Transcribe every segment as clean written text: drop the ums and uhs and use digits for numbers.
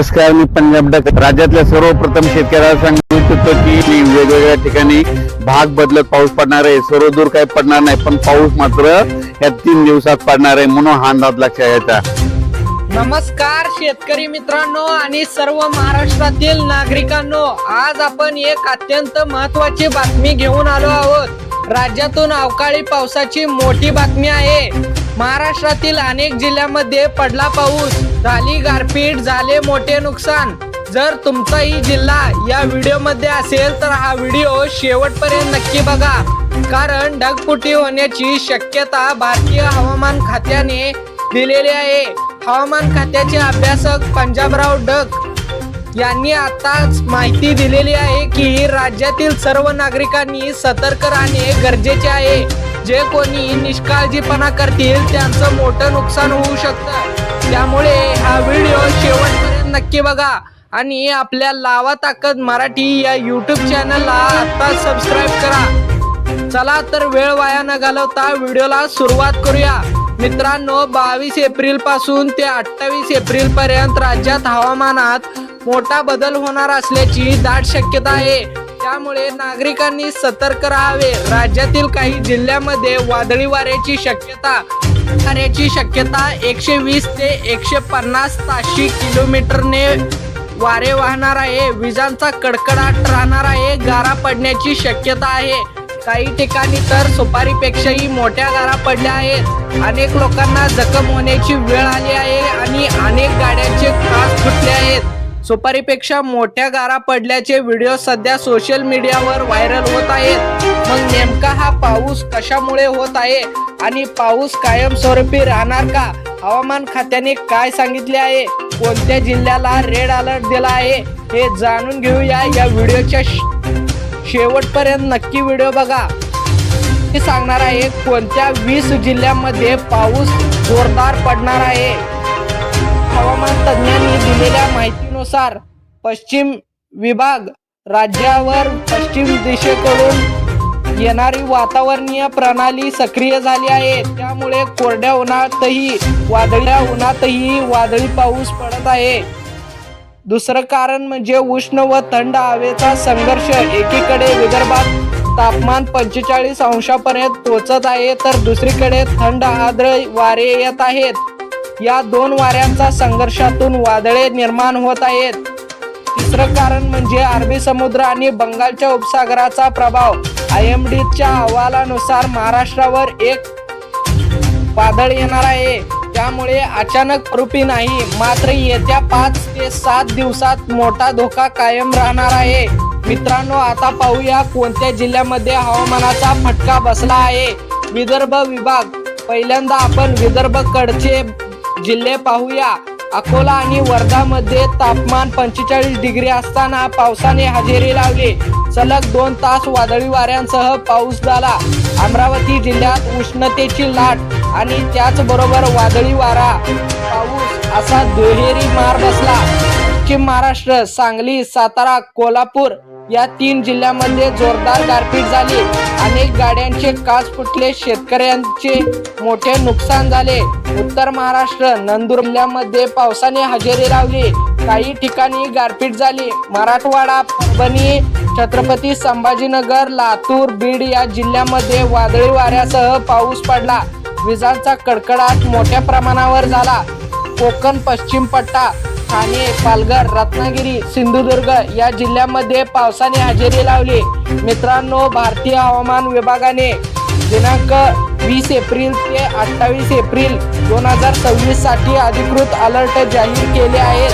नमस्कार, मी पंजाब डक. राज्यातल्या सर्वप्रथम शेतकऱ्याला सांगू इच्छितो की वेगवेगळ्या ठिकाणी भाग बदलत पाऊस पडणार आहे. सर्व दूर काही पडणार नाही, पण पाऊस मात्र या 3 दिवसात पडणार आहे, म्हणून हा अंदाज लक्षात घ्यायचा. नमस्कार शेतकरी मित्रांनो आणि सर्व महाराष्ट्रातील नागरिकांनो, आज आपण एक अत्यंत महत्त्वाची बातमी घेऊन आलो आहोत. राज्यातून अवकाळी पावसाची मोठी बातमी आहे. महाराष्ट्रातील अनेक जिल्ह्यांमध्ये पडला पाऊस, झाली गारपीट, झाले मोठे नुकसान. जर तुमचाही जिल्हा या व्हिडिओमध्ये असेल तर हा व्हिडिओ शेवटपर्यंत नक्की बघा, कारण ढगफुटी होण्याची शक्यता भारतीय हवामान खात्याने दिलेली आहे. हवामान खात्याचे अभ्यासक पंजाबराव डक यांनी आताच माहिती दिलेली आहे की राज्यातील सर्व नागरिकांनी सतर्क राहणे गरजेचे आहे. जे कोणी निष्काळजीपणा करतील त्यांचं मोठं नुकसान होऊ शकतं. त्यामुळे हा व्हिडिओ शेवटपर्यंत नक्की बघा आणि आपल्या लावा ताकद मराठी या YouTube चॅनलला आता सबस्क्राईब करा. चला तर वेळ वाया न घालवता व्हिडिओला सुरुवात करूया. मित्रांनो, 22 एप्रिल पासून ते 28 एप्रिल पर्यंत राज्यात हवामानात मोठा बदल होणार असल्याची दाट शक्यता आहे. त्यामुळे नागरिकांनी सतर्क राहावे. राज्यातील काही जिल्ह्यांमध्ये वादळी वाऱ्याची शक्यता 120 ते 150 ताशी किलोमीटरने वारे वाहणार आहे. विजांचा कडकडाट राहणार आहे. गारा पडण्याची शक्यता आहे. काही ठिकाणी तर सुपारीपेक्षाही मोठ्या गारा पडल्या आहेत. अनेक लोकांना जखम होण्याची वेळ आली आहे आणि अनेक गाड्यांचे काच फुटले आहेत. सुपारीपेक्षा मोठ्या गारा पडल्याचे व्हिडिओ सध्या सोशल मीडियावर व्हायरल होत आहेत. मग नेमका हा पाऊस कशामुळे होत आहे आणि पाऊस कायमस्वरूपी राहणार का? हवामान खात्याने काय सांगितले आहे? कोणत्या जिल्ह्याला रेड अलर्ट दिला आहे? हे जाणून घेऊया या व्हिडिओच्या शेवटपर्यंत. नक्की व्हिडिओ बघा. मी सांगणार आहे कोणत्या 20 जिल्ह्यांमध्ये पाऊस जोरदार पडणार आहे. हवामान तज्ज्ञांनी दिलेल्या माहितीनुसार पश्चिम विभाग राज्यावर पश्चिम दिशेकडून येणारी वातावरणीय प्रणाली सक्रिय झाली आहे. त्यामुळे कोरड्या उन्हातही वादळी पाऊस पडत आहे. दुसरं कारण म्हणजे उष्ण व थंड हवेचा संघर्ष. एकीकडे विदर्भात तापमान 45 अंशापर्यंत पोहोचत आहे, तर दुसरीकडे थंड आर्द्र वारे येत आहेत. या 2 वाऱ्यांचा संघर्षातून वादळे निर्माण होत आहेत. तिसरं कारण म्हणजे अरबी समुद्र आणि बंगालच्या उपसागराचा प्रभाव. IMDच्या अहवालानुसार महाराष्ट्रावर एक वादळ येणार आहे. त्यामुळे अचानक स्वरूपी नाही, मात्र येत्या 5 ते 7 दिवसात मोठा धोका कायम राहणार आहे. मित्रांनो, आता पाहूया कोणत्या जिल्ह्यामध्ये हवामानाचा फटका बसला आहे. विदर्भ विभाग. पहिल्यांदा आपण विदर्भकडचे जिल्हे पाहूया. अकोला आणि वर्धामध्ये तापमान 45 डिग्री असताना पावसाने हजेरी लावली. सलग 2 तास वादळी वाऱ्यांसह पाऊस झाला. अमरावती जिल्ह्यात उष्णतेची लाट आणि त्याचबरोबर वादळी वारा पाऊस असा दुहेरी मार बसला. पश्चिम महाराष्ट्र, सांगली, सातारा, कोल्हापूर या 3 जिल्ह्यांमध्ये जोरदार गारपीट झाली. अनेक गाड्यांचे काच फुटले. शेतकऱ्यांचे मोठे नुकसान झाले. उत्तर महाराष्ट्र, नंदुरबार जिल्ह्यामध्ये पावसाने हजेरी लावली. काही ठिकाणी गारपीट झाली. मराठवाडा, परभणी, छत्रपती संभाजीनगर, लातूर, बीड या जिल्ह्यांमध्ये वादळी वाऱ्यासह पाऊस पडला. विजांचा कडकडाट मोठ्या प्रमाणावर झाला. कोकण पश्चिम पट्टा, ठाणे, पालघर, रत्नागिरी, सिंधुदुर्ग या जिल्ह्यांमध्ये पावसाने हजेरी लावली. मित्रांनो, भारतीय हवामान विभागाने दिनांक 20 एप्रिल ते 28 एप्रिल 2026 साठी अधिकृत अलर्ट जाहीर केले आहेत.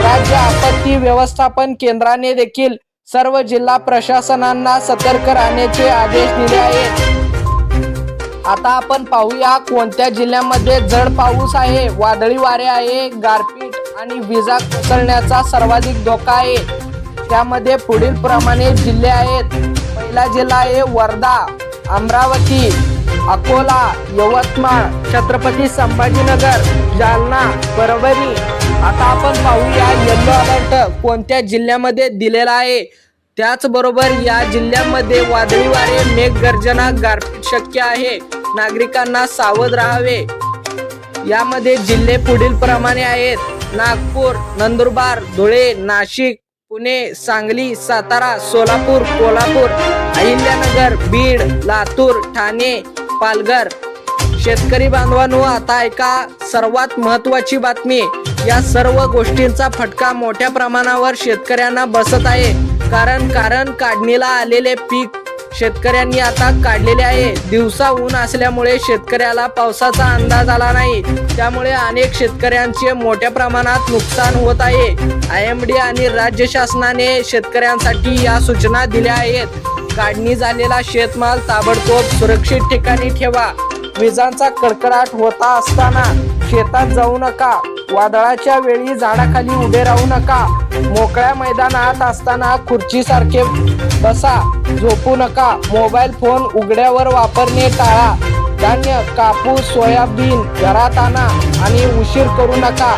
राज्य आपत्ती व्यवस्थापन केंद्राने देखील सर्व जिल्हा प्रशासनांना सतर्क राहण्याचे आदेश दिले आहेत. आता आपण पाहूया कोणत्या जिल्ह्यांमध्ये जड पाऊस आहे, वादळी वारे आहे, गारपीट आणि विजा कोसळण्याचा सर्वाधिक धोका आहे. त्यामध्ये पुढील प्रमाणे जिल्हे आहेत. पहिला जिल्हा आहे वर्धा, अमरावती, अकोला, यवतमाळ, छत्रपती संभाजीनगर, जालना, परभणी. आता आपण पाहूया येलो अलर्ट कोणत्या जिल्ह्यामध्ये दिलेला आहे. त्याचबरोबर या जिल्ह्यांमध्ये वादळी वारे, मेघगर्जना, गारपीट शक्य आहे. नागरिकांना सावध राहावे. यामध्ये जिल्हे पुढील प्रमाणे आहेत. नागपूर, नंदुरबार, धुळे, नाशिक, पुणे, सांगली, सातारा, सोलापूर, कोल्हापूर, अहिल्यानगर, बीड, लातूर, ठाणे, पालघर. शेतकरी बांधवांनो, आता ऐका सर्वात महत्त्वाची बातमी. या सर्व गोष्टींचा फटका मोठ्या प्रमाणावर शेतकऱ्यांना बसत आहे. कारण काढणीला आलेले पीक शेतकऱ्यांनी आता काढलेले आहे. दिवसा ऊन असल्यामुळे शेतकऱ्याला पावसाचा अंदाज आला नाही. त्यामुळे अनेक शेतकऱ्यांचे मोठ्या प्रमाणात नुकसान होत आहे. IMD आणि राज्य शासनाने शेतकऱ्यांसाठी या सूचना दिल्या आहेत. काढणी झालेला शेतमाल ताबडतोब सुरक्षित ठिकाणी ठेवा. विजांचा कडकडाट होता असताना शेतात जाऊ नका. वादळाच्या वेळी झाडाखाली उभे राहू नका. मोकळ्या मैदानात असताना खुर्चीसारखे बसा. झोपू नका. मोबाईल फोन उघड्यावर वापरणे टाळा. धान्य, कापूस, सोयाबीन घरात आणा आणि उशीर करू नका.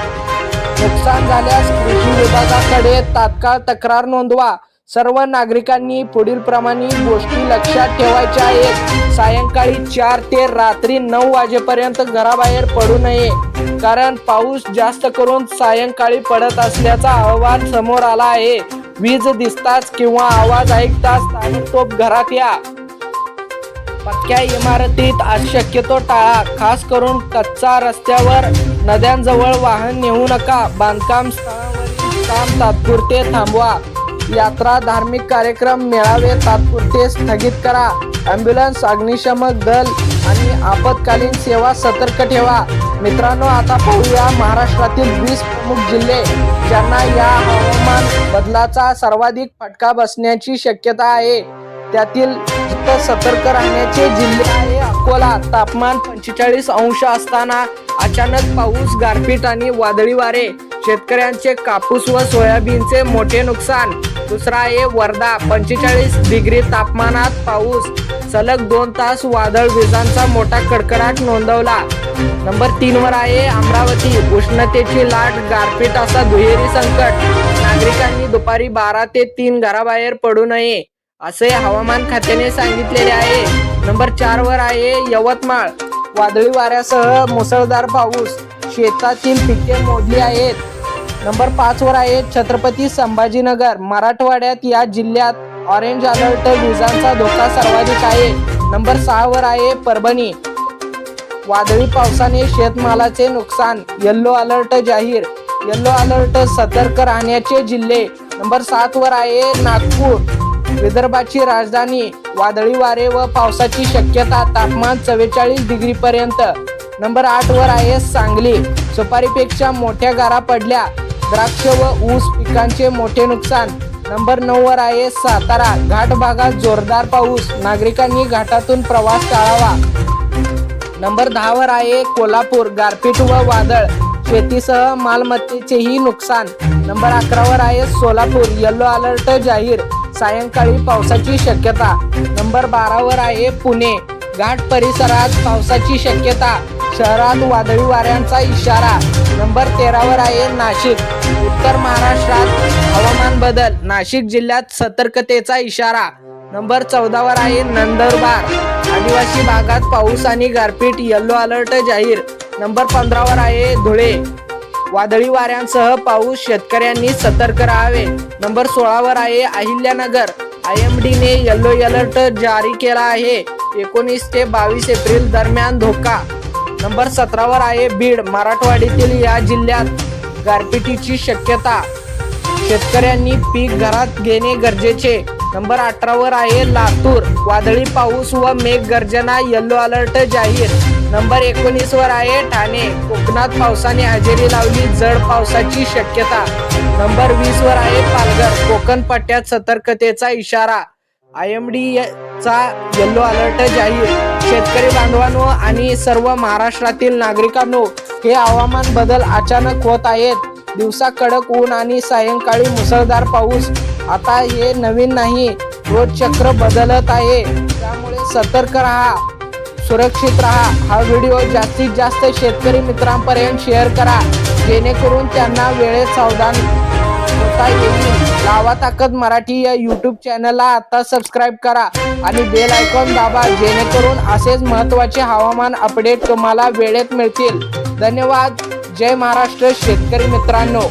नुकसान झाल्यास कृषी विभागाकडे तात्काळ तक्रार नोंदवा. सर्व नागरिकांनी पुढील प्रमाणे गोष्टी लक्षात ठेवायच्या आहेत. सायंकाळी 4 ते रात्री 9 वाजेपर्यंत घराबाहेर पडू नये. कारण पाऊस जास्त करून सायंकाळी पडत असल्याचा अहवाल समोर आला आहे. वीज दिसताच किंवा आवाज ऐकताच ताबडतोब घरात या. पक्क्या इमारतीत आज शक्यतो टाळा. खास करून कच्चा रस्त्यावर, नद्यांजवळ वाहन नेऊ नका. बांधकाम स्थळावरील काम तात्पुरते थांबवा. यात्रा, धार्मिक कार्यक्रम, मेळावे तात्पुरते स्थगित करा. ॲम्ब्युलन्स, अग्निशमक दल आणि आपत्कालीन सेवा सतर्क ठेवा. मित्रांनो, आता पाहूया महाराष्ट्रातील 20 प्रमुख जिल्हे ज्यांना या हवामान बदलाचा सर्वाधिक फटका बसण्याची शक्यता आहे. त्यातील जिथं सतर्क राहण्याचे जिल्हे आहे अकोला. तापमान 45 अंश असताना अचानक पाऊस, गारपीट आणि वादळी वारे. शेतकऱ्यांचे कापूस व सोयाबीनचे मोठे नुकसान. दुसरा आहे वर्धा. 45 डिग्री तापमानात पाऊस, सलग 2 तास वादळ, विजांचा मोठा कडकडाट नोंदवला. नंबर 3 वर आहे अमरावती. उष्णतेची लाट, गारपीट असा दुहेरी संकट. नागरिकांनी दुपारी 12 ते 3 घराबाहेर पडू नये असे हवामान खात्याने सांगितलेले आहे. नंबर 4 वर आहे यवतमाळ. वादळी वाऱ्यासह मुसळधार पाऊस, शेतातील पिके मोडली आहेत. नंबर 5 वर आहे छत्रपती संभाजीनगर. मराठवाड्यात या जिल्ह्यात ऑरेंज अलर्ट, विजांचा धोका सर्वाधिक आहे. नंबर 6 वर आहे परभणी. वादळी पावसाने शेतमालाचे नुकसान, येल्लो अलर्ट जाहीर. येल्लो अलर्ट, सतर्क राहण्याचे जिल्हे. नंबर 7 वर आहे नागपूर. विदर्भाची राजधानी. वादळी वारे व पावसाची शक्यता. तापमान 44 डिग्री पर्यंत. नंबर 8 वर आहे सांगली. सुपारीपेक्षा मोठ्या गारा पडल्या. द्राक्ष व ऊस पिकांचे मोठे नुकसान. नंबर 9 वर आहे सातारा. घाट भागात जोरदार पाऊस, नागरिकांनी घाटातून प्रवास टाळावा. नंबर 10 वर आहे कोल्हापूर. गारपीट व वादळ, शेतीसह मालमत्तेचेही नुकसान. नंबर 11 वर आहे सोलापूर. येल्लो अलर्ट जाहीर, सायंकाळी पावसाची शक्यता. नंबर 12 वर आहे पुणे. घाट परिसरात पावसाची शक्यता, शहरात वादळी वाऱ्यांचा इशारा. नंबर 13 वर आहे नाशिक. उत्तर महाराष्ट्रात हवामान बदल, नाशिक जिल्ह्यात सतर्कतेचा इशारा. नंबर 14 वर आहे नंदुरबार. आदिवासी भागात पाऊस आणि गारपीट, येल्लो अलर्ट जाहीर. नंबर 15 वर आहे धुळे. वादळी वाऱ्यांसह पाऊस, शेतकऱ्यांनी सतर्क राहावे. नंबर 16 वर आहे अहिल्यानगर. IMD ने येल्लो अलर्ट जारी केला आहे. 19 ते 22 एप्रिल दरम्यान धोका. नंबर 17 वर आहे बीड. मराठवाड्यातील या जिल्ह्यात गारपिटीची शक्यता, शेतकऱ्यांनी पीक घरात घेणे गरजेचे. नंबर 18 वर आहे लातूर. वादळी पाऊस व मेघगर्जना, येल्लो अलर्ट जाहीर. नंबर 19 वर आहे ठाणे. कोकणात पावसाने हजेरी लावली, जड पावसाची शक्यता. नंबर 20 वर आहे पालघर. कोकण पट्ट्यात सतर्कतेचा इशारा. IMD चा येल्लो अलर्ट जाहीर. शेतकरी बांधवांनो आणि सर्व महाराष्ट्रातील नागरिकांनो, हे हवामान बदल अचानक होत आहेत. दिवसा कडक ऊन आणि सायंकाळी मुसळधार पाऊस. आता हे नवीन नाही, रोज चक्र बदलत आहे. त्यामुळे सतर्क राहा, सुरक्षित राहा. हा व्हिडिओ जास्तीत जास्त शेतकरी मित्रांपर्यंत शेअर करा, जेणेकरून त्यांना वेळेत सावधान होता येईल. लावा ताकद मराठी या YouTube चॅनलला आता सबस्क्राईब करा आणि बेल आयकॉन दाबा, जेणेकरून असेच महत्त्वाचे हवामान अपडेट तुम्हाला वेळेत मिळतील. धन्यवाद. जय महाराष्ट्र शेतकरी मित्रांनो.